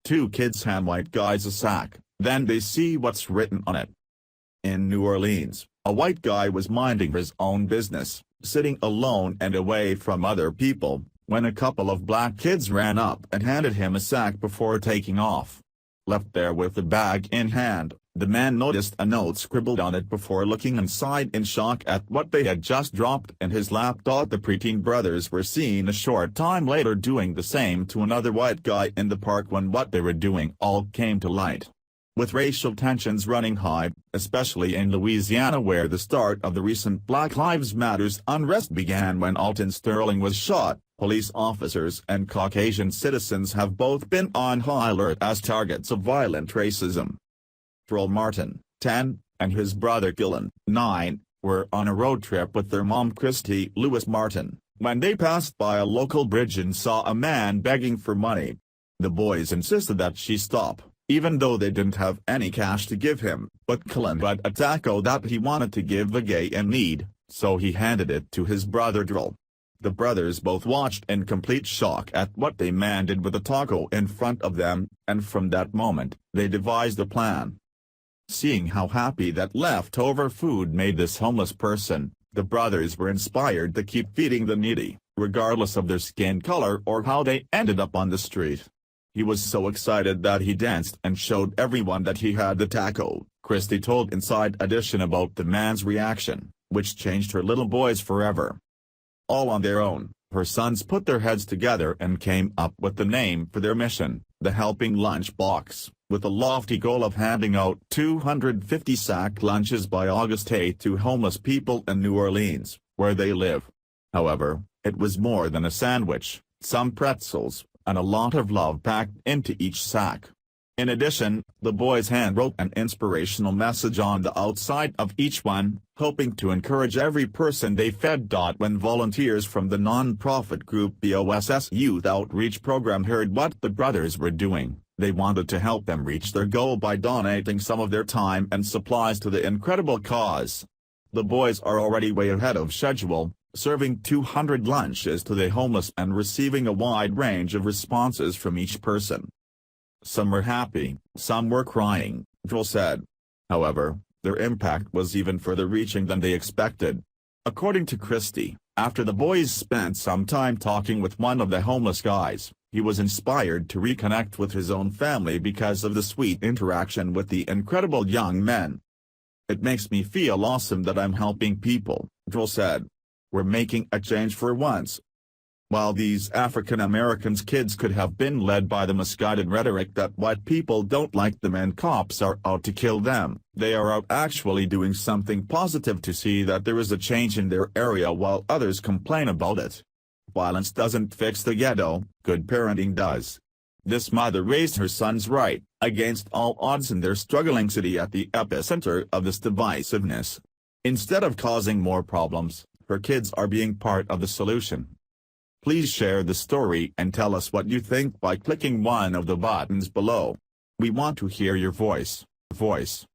Two kids hand white guys a sack, then they see what's written on it. In New Orleans, a white guy was minding his own business, sitting alone and away from other people, when a couple of black kids ran up and handed him a sack before taking off. Left there with the bag in hand, the man noticed a note scribbled on it before looking inside in shock at what they had just dropped in his lap. The preteen brothers were seen a short time later doing the same to another white guy in the park when what they were doing all came to light. With racial tensions running high, especially in Louisiana where the start of the recent Black Lives Matter's unrest began when Alton Sterling was shot, police officers and Caucasian citizens have both been on high alert as targets of violent racism. Derrell Martin, 10, and his brother Kyllon, 9, were on a road trip with their mom Kristy Lewis-Martin, when they passed by a local bridge and saw a man begging for money. The boys insisted that she stop, even though they didn't have any cash to give him, but Kyllon had a taco that he wanted to give the guy in need, so he handed it to his brother Derrell. The brothers both watched in complete shock at what the man did with the taco in front of them, and from that moment, they devised a plan. Seeing how happy that leftover food made this homeless person, the brothers were inspired to keep feeding the needy, regardless of their skin color or how they ended up on the street. He was so excited that he danced and showed everyone that he had the taco. Kristy told Inside Edition about the man's reaction, which changed her little boys forever. All on their own, her sons put their heads together and came up with the name for their mission, the Helping Lunch Box, with a lofty goal of handing out 250 sack lunches by August 8 to homeless people in New Orleans, where they live. However, it was more than a sandwich, some pretzels, and a lot of love packed into each sack. In addition, the boys handwrote an inspirational message on the outside of each one, hoping to encourage every person they fed. When volunteers from the non-profit group BOSS Youth Outreach Program heard what the brothers were doing, they wanted to help them reach their goal by donating some of their time and supplies to the incredible cause. The boys are already way ahead of schedule, serving 200 lunches to the homeless and receiving a wide range of responses from each person. Some were happy, some were crying, Derrell said. However, their impact was even further reaching than they expected. According to Kristy, after the boys spent some time talking with one of the homeless guys, he was inspired to reconnect with his own family because of the sweet interaction with the incredible young men. "It makes me feel awesome that I'm helping people," Derrell said. "We're making a change for once." While these African Americans kids could have been led by the misguided rhetoric that white people don't like them and cops are out to kill them, they are out actually doing something positive to see that there is a change in their area while others complain about it. Violence doesn't fix the ghetto, good parenting does. This mother raised her sons right, against all odds in their struggling city at the epicenter of this divisiveness. Instead of causing more problems, her kids are being part of the solution. Please share the story and tell us what you think by clicking one of the buttons below. We want to hear your voice.